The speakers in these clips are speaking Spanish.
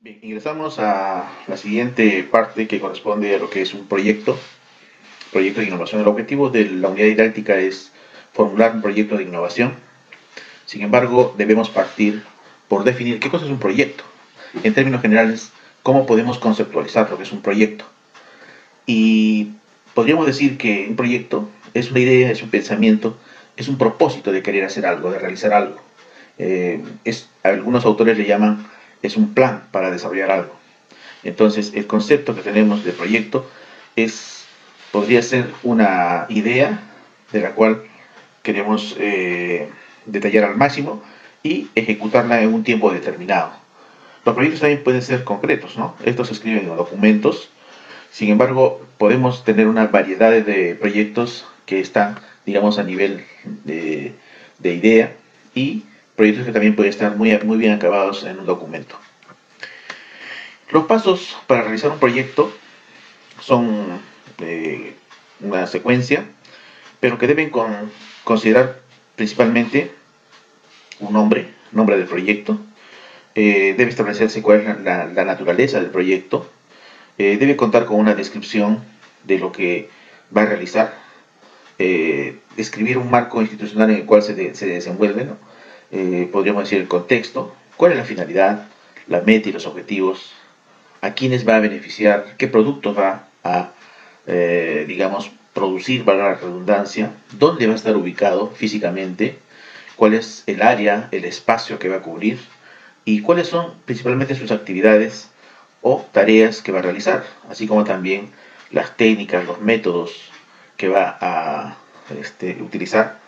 Bien, ingresamos a la siguiente parte que corresponde a lo que es un proyecto de innovación. El objetivo de la unidad didáctica es formular un proyecto de innovación. Sin embargo, debemos partir por definir qué cosa es un proyecto. En términos generales, cómo podemos conceptualizar lo que es un proyecto. Y podríamos decir que un proyecto es una idea, es un pensamiento, es un propósito de querer hacer algo, de realizar algo. Algunos autores le llaman, es un plan para desarrollar algo. Entonces, el concepto que tenemos de proyecto es, podría ser una idea de la cual queremos detallar al máximo y ejecutarla en un tiempo determinado. Los proyectos también pueden ser concretos, ¿no? Estos se escriben en documentos. Sin embargo, podemos tener una variedad de proyectos que están, digamos, a nivel de idea y proyectos que también pueden estar muy bien acabados en un documento. Los pasos para realizar un proyecto son una secuencia, pero que deben considerar principalmente un nombre del proyecto. Debe establecerse cuál es la naturaleza del proyecto. Debe contar con una descripción de lo que va a realizar. Describir un marco institucional en el cual se desenvuelve, ¿no? Podríamos decir el contexto, cuál es la finalidad, la meta y los objetivos, a quiénes va a beneficiar, qué productos va a, digamos, producir, valga la redundancia, dónde va a estar ubicado físicamente, cuál es el área, el espacio que va a cubrir y cuáles son principalmente sus actividades o tareas que va a realizar, así como también las técnicas, los métodos que va a utilizar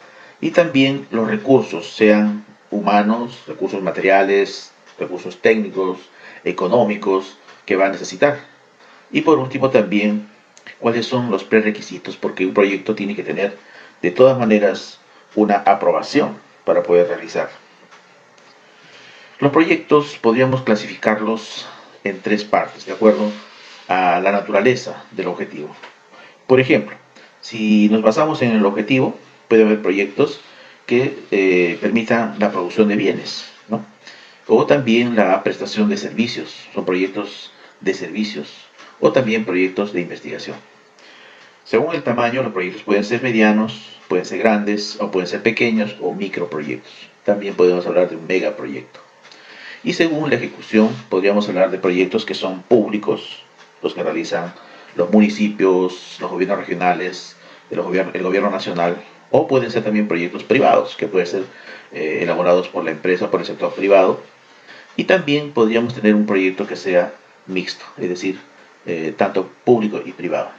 y también los recursos, sean humanos, recursos materiales, recursos técnicos, económicos que va a necesitar. Y por último también cuáles son los prerequisitos, porque un proyecto tiene que tener de todas maneras una aprobación para poder realizar. Los proyectos podríamos clasificarlos en tres partes, de acuerdo a la naturaleza del objetivo. Por ejemplo, si nos basamos en el objetivo, puede haber proyectos que permitan la producción de bienes, ¿no? O también la prestación de servicios, son proyectos de servicios, o también proyectos de investigación. Según el tamaño, los proyectos pueden ser medianos, pueden ser grandes, o pueden ser pequeños o microproyectos. También podemos hablar de un megaproyecto. Y según la ejecución, podríamos hablar de proyectos que son públicos, los que realizan los municipios, los gobiernos regionales, el gobierno nacional, o pueden ser también proyectos privados, que pueden ser elaborados por la empresa o por el sector privado. Y también podríamos tener un proyecto que sea mixto, es decir, tanto público y privado.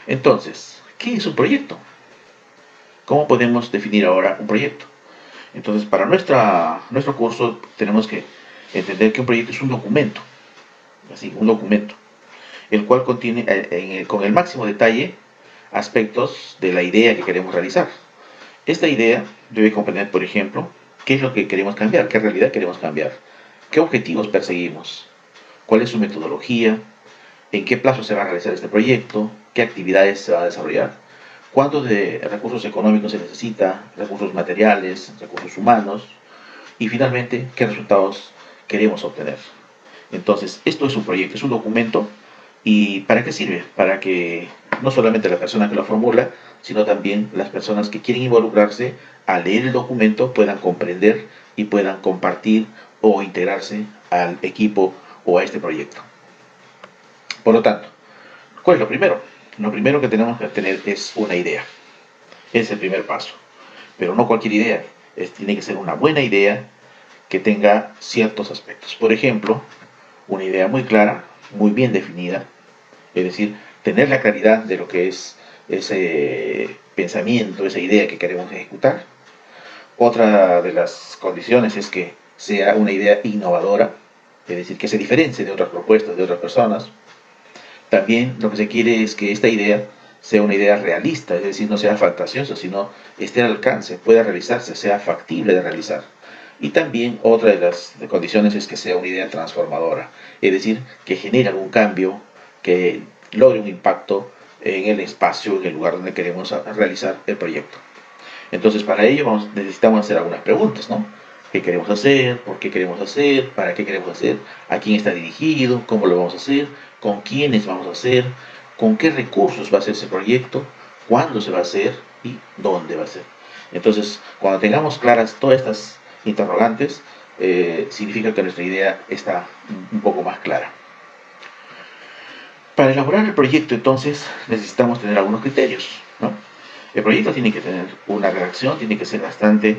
Entonces, ¿qué es un proyecto? ¿Cómo podemos definir ahora un proyecto? Entonces, para nuestro curso tenemos que entender que un proyecto es un documento, así, un documento, el cual contiene con el máximo detalle aspectos de la idea que queremos realizar. Esta idea debe comprender, por ejemplo, qué es lo que queremos cambiar, qué realidad queremos cambiar, qué objetivos perseguimos, cuál es su metodología, en qué plazo se va a realizar este proyecto, qué actividades se va a desarrollar, cuántos de recursos económicos se necesita, recursos materiales, recursos humanos y finalmente qué resultados queremos obtener. Entonces, esto es un proyecto, es un documento. ¿Y para qué sirve? Para que no solamente la persona que lo formula, sino también las personas que quieren involucrarse al leer el documento puedan comprender y puedan compartir o integrarse al equipo o a este proyecto. Por lo tanto, ¿cuál es lo primero? Lo primero que tenemos que tener es una idea. Es el primer paso. Pero no cualquier idea. Tiene que ser una buena idea que tenga ciertos aspectos. Por ejemplo, una idea muy clara, muy bien definida, es decir, tener la claridad de lo que es ese pensamiento, esa idea que queremos ejecutar. Otra de las condiciones es que sea una idea innovadora, es decir, que se diferencie de otras propuestas de otras personas. También lo que se quiere es que esta idea sea una idea realista, es decir, no sea fantasiosa, sino esté al alcance, pueda realizarse, sea factible de realizar. Y también otra de las condiciones es que sea una idea transformadora, es decir, que genere algún cambio, que logre un impacto en el espacio, en el lugar donde queremos realizar el proyecto. Entonces, para ello necesitamos hacer algunas preguntas, ¿no? qué queremos hacer, por qué queremos hacer, para qué queremos hacer, a quién está dirigido, cómo lo vamos a hacer, con quiénes vamos a hacer, con qué recursos va a ser ese proyecto, cuándo se va a hacer y dónde va a ser. Entonces, cuando tengamos claras todas estas interrogantes, significa que nuestra idea está un poco más clara. Para elaborar el proyecto, entonces, necesitamos tener algunos criterios, ¿no? El proyecto tiene que tener una redacción, tiene que ser bastante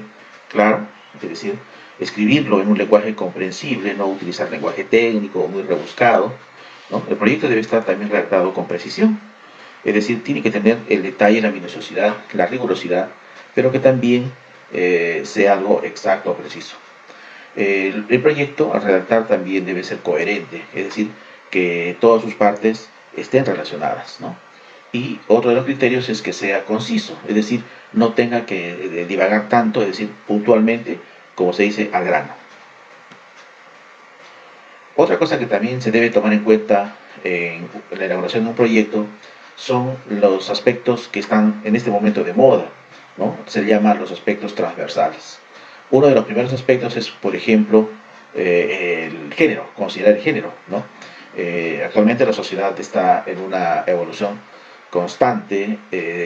claro, es decir, escribirlo en un lenguaje comprensible, no utilizar lenguaje técnico o muy rebuscado, ¿no? El proyecto debe estar también redactado con precisión, es decir, tiene que tener el detalle, la minuciosidad, la rigurosidad, pero que también sea algo exacto o preciso. El proyecto al redactar también debe ser coherente, es decir, que todas sus partes estén relacionadas, ¿no? Y otro de los criterios es que sea conciso, es decir, no tenga que divagar tanto, es decir, puntualmente, como se dice, al grano. Otra cosa que también se debe tomar en cuenta en la elaboración de un proyecto son los aspectos que están en este momento de moda, ¿no? Se llaman los aspectos transversales. Uno de los primeros aspectos es, por ejemplo, el género, considerar el género, ¿no? Actualmente la sociedad está en una evolución constante,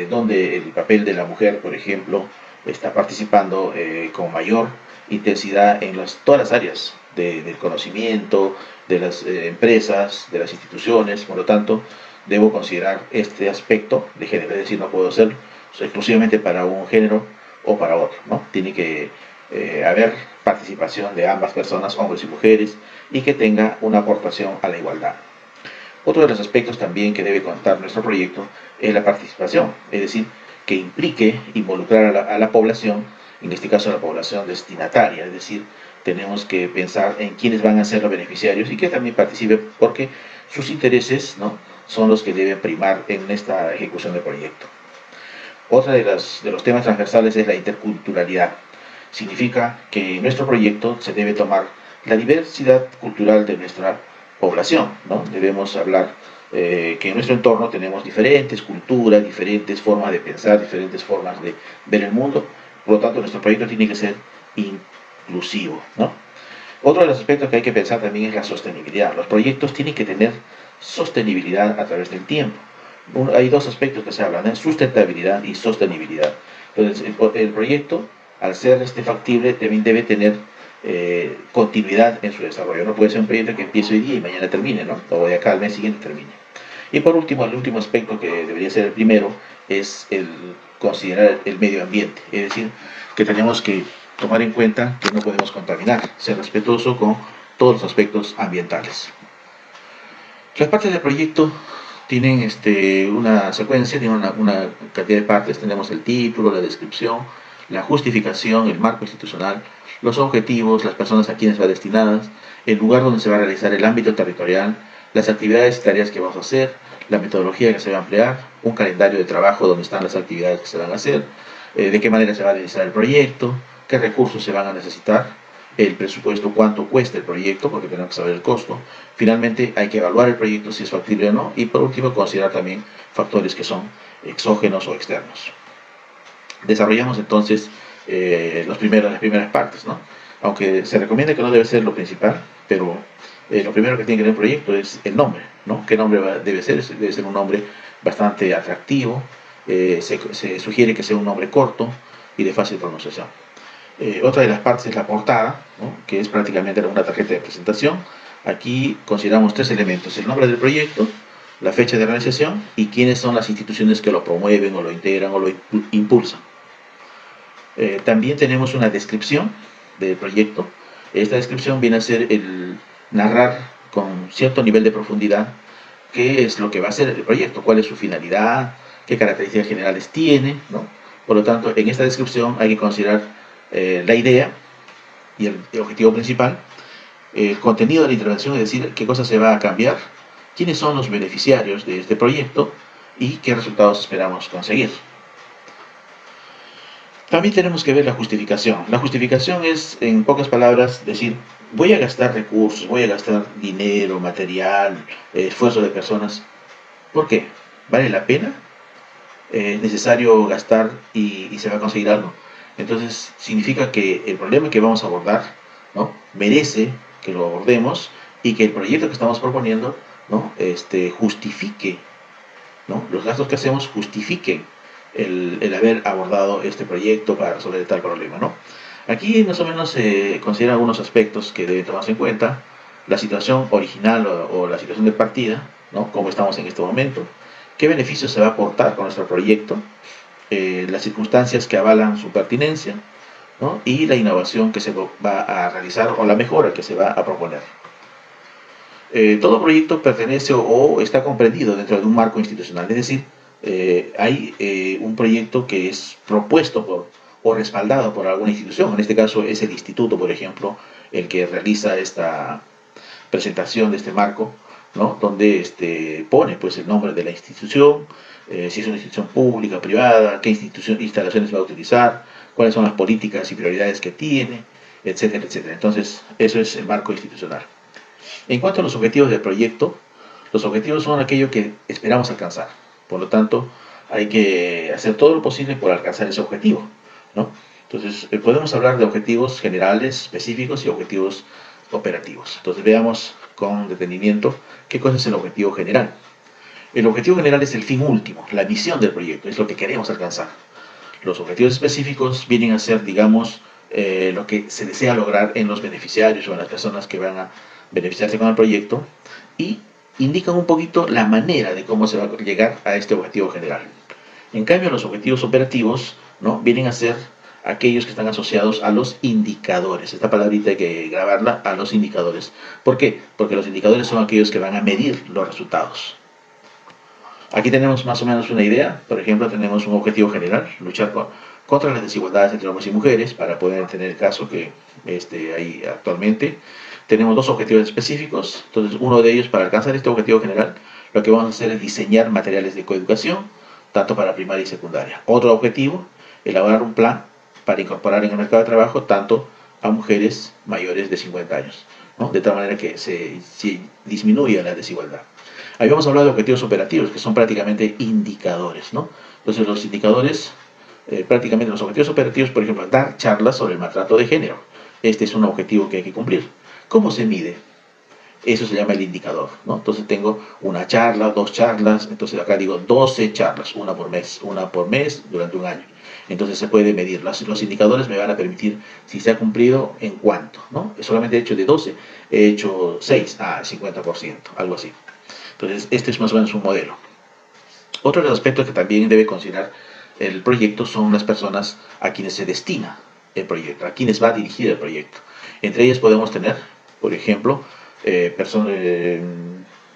donde el papel de la mujer, por ejemplo, está participando con mayor intensidad en todas las áreas del conocimiento, de las empresas, de las instituciones. Por lo tanto, debo considerar este aspecto de género, es decir, no puedo ser exclusivamente para un género o para otro, ¿no? Tiene que haber participación de ambas personas, hombres y mujeres, y que tenga una aportación a la igualdad. Otro de los aspectos también que debe contar nuestro proyecto es la participación, es decir, que implique involucrar a la población, en este caso a la población destinataria, es decir, tenemos que pensar en quiénes van a ser los beneficiarios y que también participen porque sus intereses, ¿no?, son los que deben primar en esta ejecución del proyecto. Otra de los temas transversales es la interculturalidad. Significa que en nuestro proyecto se debe tomar la diversidad cultural de nuestra población, ¿no? Debemos hablar que en nuestro entorno tenemos diferentes culturas, diferentes formas de pensar, diferentes formas de ver el mundo. Por lo tanto, nuestro proyecto tiene que ser inclusivo, ¿no? Otro de los aspectos que hay que pensar también es la sostenibilidad. Los proyectos tienen que tener sostenibilidad a través del tiempo. Hay dos aspectos que se hablan, ¿eh? Sustentabilidad y sostenibilidad. Entonces, el proyecto, al ser factible, también debe tener continuidad en su desarrollo. No puede ser un proyecto que empiece hoy día y mañana termine, ¿no? O de acá al mes siguiente termine. Y por último, el último aspecto que debería ser el primero es el considerar el medio ambiente. Es decir, que tenemos que tomar en cuenta que no podemos contaminar, ser respetuoso con todos los aspectos ambientales. Las partes del proyecto tienen una secuencia, tienen una cantidad de partes. Tenemos el título, la descripción, la justificación, el marco institucional, los objetivos, las personas a quienes va destinadas, el lugar donde se va a realizar, el ámbito territorial, las actividades y tareas que vamos a hacer, la metodología que se va a emplear, un calendario de trabajo donde están las actividades que se van a hacer, de qué manera se va a realizar el proyecto, qué recursos se van a necesitar, el presupuesto, cuánto cuesta el proyecto, porque tenemos que saber el costo. Finalmente hay que evaluar el proyecto si es factible o no, y por último considerar también factores que son exógenos o externos. Desarrollamos entonces las primeras partes, ¿no? Aunque se recomienda que no debe ser lo principal, pero lo primero que tiene que tener el proyecto es el nombre, ¿no? ¿Qué nombre debe ser? Debe ser un nombre bastante atractivo, se sugiere que sea un nombre corto y de fácil pronunciación. Otra de las partes es la portada, ¿no?, que es prácticamente una tarjeta de presentación. Aquí consideramos tres elementos: el nombre del proyecto, la fecha de realización y quiénes son las instituciones que lo promueven o lo integran o lo impulsan. También tenemos una descripción del proyecto. Esta descripción viene a ser el narrar con cierto nivel de profundidad qué es lo que va a ser el proyecto, cuál es su finalidad, qué características generales tiene, ¿no? Por lo tanto, en esta descripción hay que considerar la idea y el objetivo principal, el contenido de la intervención, es decir, qué cosas se va a cambiar, quiénes son los beneficiarios de este proyecto y qué resultados esperamos conseguir. También tenemos que ver la justificación. La justificación es, en pocas palabras, decir, voy a gastar recursos, voy a gastar dinero, material, esfuerzo de personas. ¿Por qué? ¿Vale la pena? ¿Es necesario gastar y se va a conseguir algo? Entonces significa que el problema que vamos a abordar, ¿no?, merece que lo abordemos y que el proyecto que estamos proponiendo, ¿no?, justifique, ¿no?, los gastos que hacemos justifiquen el haber abordado este proyecto para resolver tal problema, ¿no? Aquí más o menos se consideran algunos aspectos que deben tomarse en cuenta: la situación original o la situación de partida, ¿no?, cómo estamos en este momento, qué beneficios se va a aportar con nuestro proyecto, las circunstancias que avalan su pertinencia, ¿no?, y la innovación que se va a realizar o la mejora que se va a proponer. Todo proyecto pertenece o está comprendido dentro de un marco institucional, es decir, hay un proyecto que es propuesto por o respaldado por alguna institución. En este caso es el instituto, por ejemplo, el que realiza esta presentación de este marco, ¿no?, donde pone pues el nombre de la institución, si es una institución pública, privada, qué instalaciones va a utilizar, cuáles son las políticas y prioridades que tiene, etcétera, etcétera. Entonces, eso es el marco institucional. En cuanto a los objetivos del proyecto, los objetivos son aquello que esperamos alcanzar. Por lo tanto, hay que hacer todo lo posible por alcanzar ese objetivo, ¿no? Entonces, podemos hablar de objetivos generales, específicos y objetivos operativos. Entonces, veamos con detenimiento qué cosa es el objetivo general. El objetivo general es el fin último, la misión del proyecto, es lo que queremos alcanzar. Los objetivos específicos vienen a ser, digamos, lo que se desea lograr en los beneficiarios o en las personas que van a beneficiarse con el proyecto, y indican un poquito la manera de cómo se va a llegar a este objetivo general. En cambio, los objetivos operativos, ¿no?, vienen a ser aquellos que están asociados a los indicadores. Esta palabrita hay que grabarla: a los indicadores. ¿Por qué? Porque los indicadores son aquellos que van a medir los resultados. Aquí tenemos más o menos una idea. Por ejemplo, tenemos un objetivo general: luchar contra las desigualdades entre hombres y mujeres, para poder tener el caso que hay actualmente. Tenemos dos objetivos específicos. Entonces, uno de ellos, para alcanzar este objetivo general, lo que vamos a hacer es diseñar materiales de coeducación, tanto para primaria y secundaria. Otro objetivo: elaborar un plan para incorporar en el mercado de trabajo tanto a mujeres mayores de 50 años, ¿no?, de tal manera que se disminuya la desigualdad. Habíamos hablado de objetivos operativos, que son prácticamente indicadores, ¿no? Entonces, los indicadores, prácticamente los objetivos operativos, por ejemplo, dar charlas sobre el maltrato de género. Este es un objetivo que hay que cumplir. ¿Cómo se mide? Eso se llama el indicador, ¿no? Entonces tengo una charla, dos charlas, entonces acá digo 12 charlas, una por mes durante un año. Entonces se puede medir. Los indicadores me van a permitir si se ha cumplido en cuánto, ¿no? Solamente he hecho de 12, he hecho 6, 50%, algo así. Entonces, este es más o menos un modelo. Otro de los aspectos que también debe considerar el proyecto son las personas a quienes se destina el proyecto, a quienes va dirigido el proyecto. Entre ellas podemos tener, por ejemplo,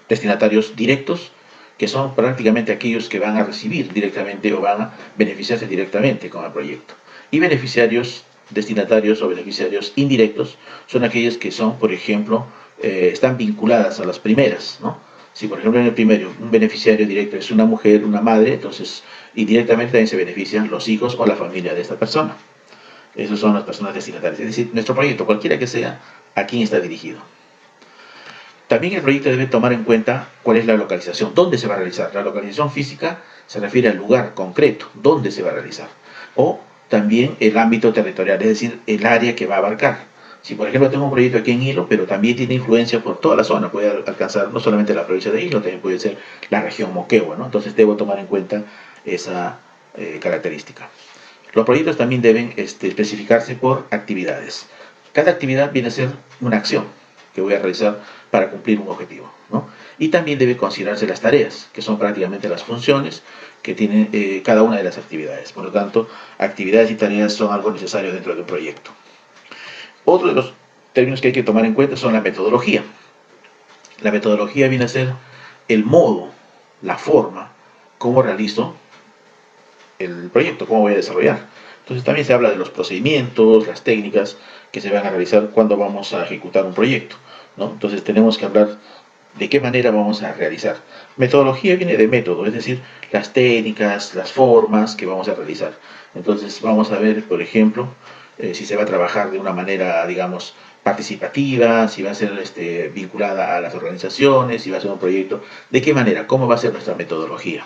destinatarios directos, que son prácticamente aquellos que van a recibir directamente o van a beneficiarse directamente con el proyecto. Y beneficiarios, destinatarios o beneficiarios indirectos, son aquellos que son, por ejemplo, están vinculadas a las primeras, ¿no? Si, por ejemplo, en el primero un beneficiario directo es una mujer, una madre, entonces indirectamente también se benefician los hijos o la familia de esta persona. Esas son las personas destinatarias. Es decir, nuestro proyecto, cualquiera que sea, ¿a quién está dirigido? También el proyecto debe tomar en cuenta cuál es la localización, dónde se va a realizar. La localización física se refiere al lugar concreto, dónde se va a realizar. O también el ámbito territorial, es decir, el área que va a abarcar. Si, por ejemplo, tengo un proyecto aquí en Hilo, pero también tiene influencia por toda la zona, puede alcanzar no solamente la provincia de Hilo, también puede ser la región Moquegua, ¿no? Entonces debo tomar en cuenta esa característica. Los proyectos también deben especificarse por actividades. Cada actividad viene a ser una acción que voy a realizar para cumplir un objetivo, ¿no? Y también debe considerarse las tareas, que son prácticamente las funciones que tiene cada una de las actividades. Por lo tanto, actividades y tareas son algo necesario dentro de un proyecto. Otro de los términos que hay que tomar en cuenta son la metodología. La metodología viene a ser el modo, la forma, cómo realizo el proyecto, cómo voy a desarrollar. Entonces también se habla de los procedimientos, las técnicas que se van a realizar cuando vamos a ejecutar un proyecto, ¿no? Entonces tenemos que hablar de qué manera vamos a realizar. Metodología viene de método, es decir, las técnicas, las formas que vamos a realizar. Entonces vamos a ver, por ejemplo, si se va a trabajar de una manera, digamos, participativa, si va a ser vinculada a las organizaciones, si va a ser un proyecto, de qué manera, cómo va a ser nuestra metodología.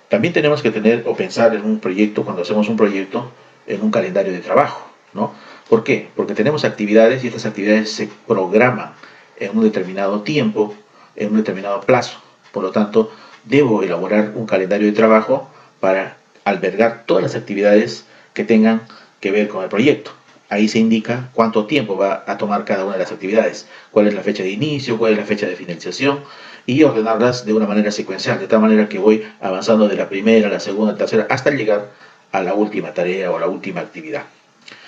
También tenemos que tener o pensar en un proyecto, cuando hacemos un proyecto, en un calendario de trabajo, ¿no? ¿Por qué? Porque tenemos actividades y estas actividades se programan en un determinado tiempo, en un determinado plazo. Por lo tanto, debo elaborar un calendario de trabajo para albergar todas las actividades que tengan que ver con el proyecto. Ahí se indica cuánto tiempo va a tomar cada una de las actividades, cuál es la fecha de inicio, cuál es la fecha de finalización y ordenarlas de una manera secuencial, de tal manera que voy avanzando de la primera a la segunda, tercera, hasta llegar a la última tarea o a la última actividad.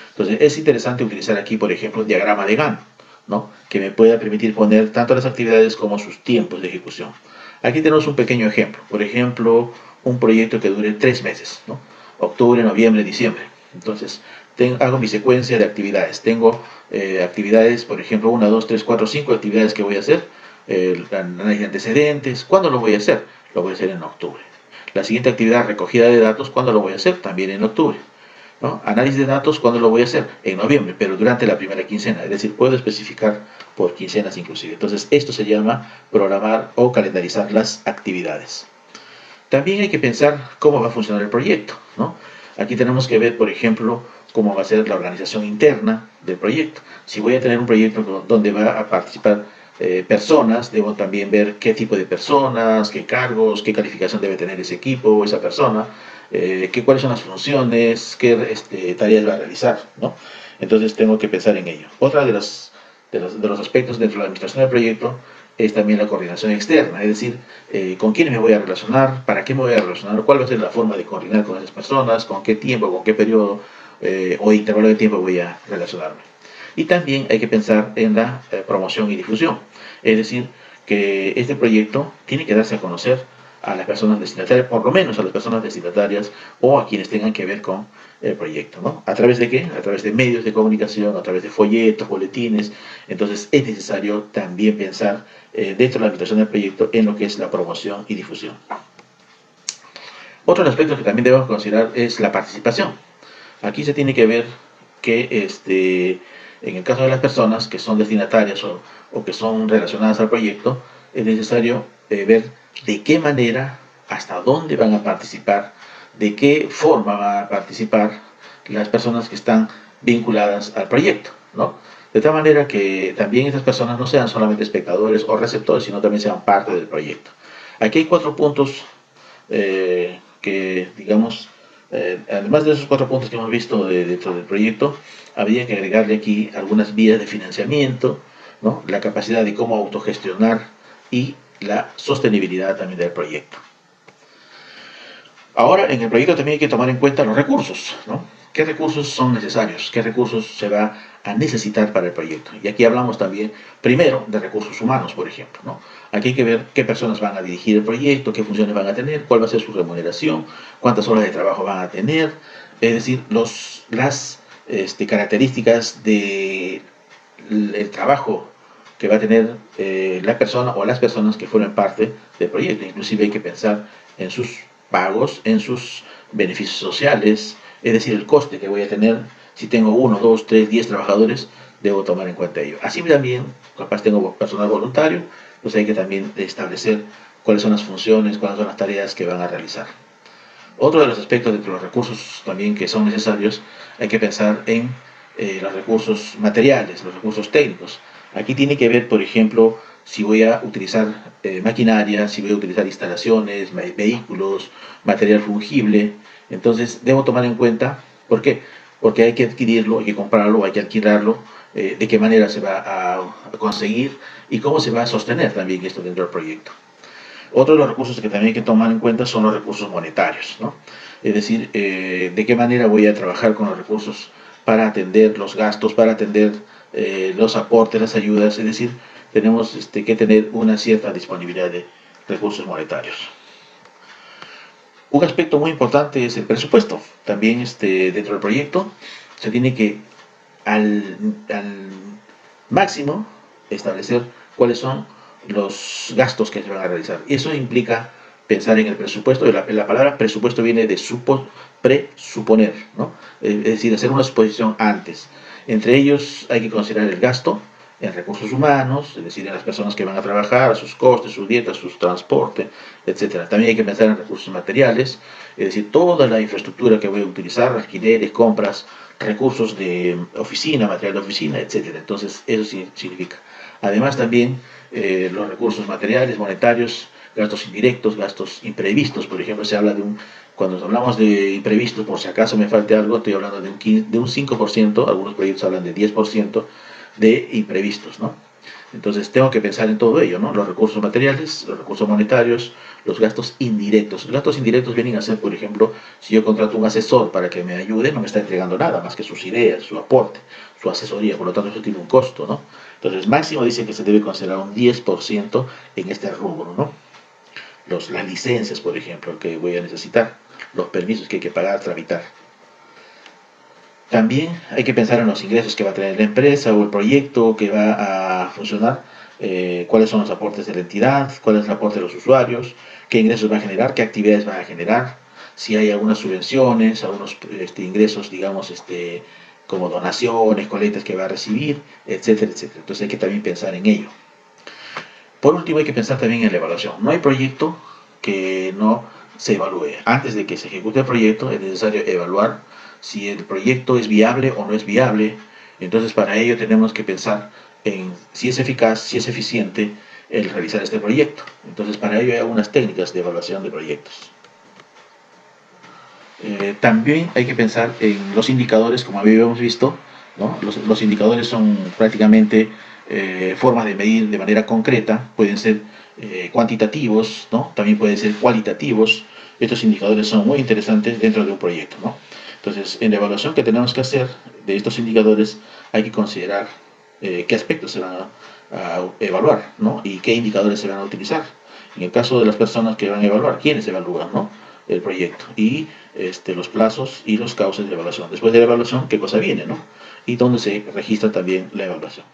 Entonces es interesante utilizar aquí, por ejemplo, un diagrama de Gantt, ¿no? Que me pueda permitir poner tanto las actividades como sus tiempos de ejecución. Aquí tenemos un pequeño ejemplo, por ejemplo, un proyecto que dure 3 meses, ¿no? Octubre, noviembre, diciembre. Entonces, hago mi secuencia de actividades. Tengo actividades, por ejemplo, 1, 2, 3, 4, 5 actividades que voy a hacer. El análisis de antecedentes. ¿Cuándo lo voy a hacer? Lo voy a hacer en octubre. La siguiente actividad, recogida de datos. ¿Cuándo lo voy a hacer? También en octubre. ¿No? Análisis de datos, ¿cuándo lo voy a hacer? En noviembre, pero durante la primera quincena. Es decir, puedo especificar por quincenas inclusive. Entonces, esto se llama programar o calendarizar las actividades. También hay que pensar cómo va a funcionar el proyecto, ¿no? Aquí tenemos que ver, por ejemplo, cómo va a ser la organización interna del proyecto. Si voy a tener un proyecto donde va a participar personas, debo también ver qué tipo de personas, qué cargos, qué calificación debe tener ese equipo o esa persona, cuáles son las funciones, qué tareas va a realizar, ¿no? Entonces tengo que pensar en ello. Otra de los aspectos dentro de la administración del proyecto es también la coordinación externa, es decir, con quiénes me voy a relacionar, para qué me voy a relacionar, cuál va a ser la forma de coordinar con esas personas, con qué tiempo, con qué periodo o intervalo de tiempo voy a relacionarme. Y también hay que pensar en la promoción y difusión, es decir, que este proyecto tiene que darse a conocer a las personas destinatarias, por lo menos a las personas destinatarias o a quienes tengan que ver con el proyecto, ¿no? ¿A través de qué? A través de medios de comunicación, a través de folletos, boletines. Entonces es necesario también pensar dentro de la administración del proyecto en lo que es la promoción y difusión. Otro aspecto que también debemos considerar es la participación. Aquí se tiene que ver que en el caso de las personas que son destinatarias o que son relacionadas al proyecto, es necesario ver de qué manera, hasta dónde van a participar, de qué forma van a participar las personas que están vinculadas al proyecto, ¿no? De tal manera que también estas personas no sean solamente espectadores o receptores, sino también sean parte del proyecto. Aquí hay 4 puntos que, digamos, además de esos 4 puntos que hemos visto dentro del proyecto, habría que agregarle aquí algunas vías de financiamiento, ¿no? La capacidad de cómo autogestionar y la sostenibilidad también del proyecto. Ahora, en el proyecto también hay que tomar en cuenta los recursos, ¿no? ¿Qué recursos son necesarios? ¿Qué recursos se va a necesitar para el proyecto? Y aquí hablamos también, primero, de recursos humanos, por ejemplo, ¿no? Aquí hay que ver qué personas van a dirigir el proyecto, qué funciones van a tener, cuál va a ser su remuneración, cuántas horas de trabajo van a tener, es decir, las características del trabajo que va a tener la persona o las personas que fueron parte del proyecto. Inclusive hay que pensar en sus pagos, en sus beneficios sociales, es decir, el coste que voy a tener si tengo 1, 2, 3, 10 trabajadores, debo tomar en cuenta ello. Así también, capaz tengo personal voluntario, pues hay que también establecer cuáles son las funciones, cuáles son las tareas que van a realizar. Otro de los aspectos de los recursos también que son necesarios, hay que pensar en los recursos materiales, los recursos técnicos. Aquí tiene que ver, por ejemplo, si voy a utilizar maquinaria, si voy a utilizar instalaciones, vehículos, material fungible. Entonces debo tomar en cuenta, ¿por qué? Porque hay que adquirirlo, hay que comprarlo, hay que alquilarlo, de qué manera se va a conseguir y cómo se va a sostener también esto dentro del proyecto. Otro de los recursos que también hay que tomar en cuenta son los recursos monetarios, ¿no? Es decir, de qué manera voy a trabajar con los recursos para atender los gastos, para atender los aportes, las ayudas, es decir, tenemos que tener una cierta disponibilidad de recursos monetarios. Un aspecto muy importante es el presupuesto. También dentro del proyecto se tiene que al máximo establecer cuáles son los gastos que se van a realizar. Y eso implica pensar en el presupuesto. La palabra presupuesto viene de presuponer, ¿no? Es decir, hacer una suposición antes. Entre ellos hay que considerar el gasto, en recursos humanos, es decir, en las personas que van a trabajar, sus costes, sus dietas, su transporte, etcétera. También hay que pensar en recursos materiales, es decir, toda la infraestructura que voy a utilizar, alquileres, compras, recursos de oficina, material de oficina, etcétera. Entonces, eso significa. Además, también los recursos materiales, monetarios, gastos indirectos, gastos imprevistos. Por ejemplo, se habla de cuando hablamos de imprevistos, por si acaso me falte algo, estoy hablando de un 5%, algunos proyectos hablan de 10% de imprevistos, ¿no? Entonces tengo que pensar en todo ello, ¿no? Los recursos materiales, los recursos monetarios, los gastos indirectos. Los gastos indirectos vienen a ser, por ejemplo, si yo contrato un asesor para que me ayude, no me está entregando nada más que sus ideas, su aporte, su asesoría, por lo tanto eso tiene un costo, ¿no? Entonces máximo dicen que se debe considerar un 10% en este rubro, ¿no? Las licencias, por ejemplo, que voy a necesitar, los permisos que hay que pagar, tramitar. También hay que pensar en los ingresos que va a tener la empresa o el proyecto que va a funcionar, cuáles son los aportes de la entidad, cuál es el aporte de los usuarios, qué ingresos va a generar, qué actividades va a generar, si hay algunas subvenciones, algunos ingresos, digamos, como donaciones, colectas que va a recibir, etcétera, etcétera. Entonces hay que también pensar en ello. Por último, hay que pensar también en la evaluación. No hay proyecto que no se evalúe. Antes de que se ejecute el proyecto es necesario evaluar si el proyecto es viable o no es viable. Entonces, para ello tenemos que pensar en si es eficaz, si es eficiente el realizar este proyecto. Entonces, para ello hay algunas técnicas de evaluación de proyectos. También hay que pensar en los indicadores, como habíamos visto, ¿no? Los indicadores son prácticamente formas de medir de manera concreta, pueden ser cuantitativos, ¿no? También pueden ser cualitativos. Estos indicadores son muy interesantes dentro de un proyecto, ¿no? Entonces, en la evaluación que tenemos que hacer de estos indicadores, hay que considerar qué aspectos se van a evaluar, ¿no? Y qué indicadores se van a utilizar. En el caso de las personas que van a evaluar, ¿quiénes evalúan, ¿no? El proyecto? Y los plazos y los cauces de evaluación. Después de la evaluación, ¿qué cosa viene, no? Y dónde se registra también la evaluación.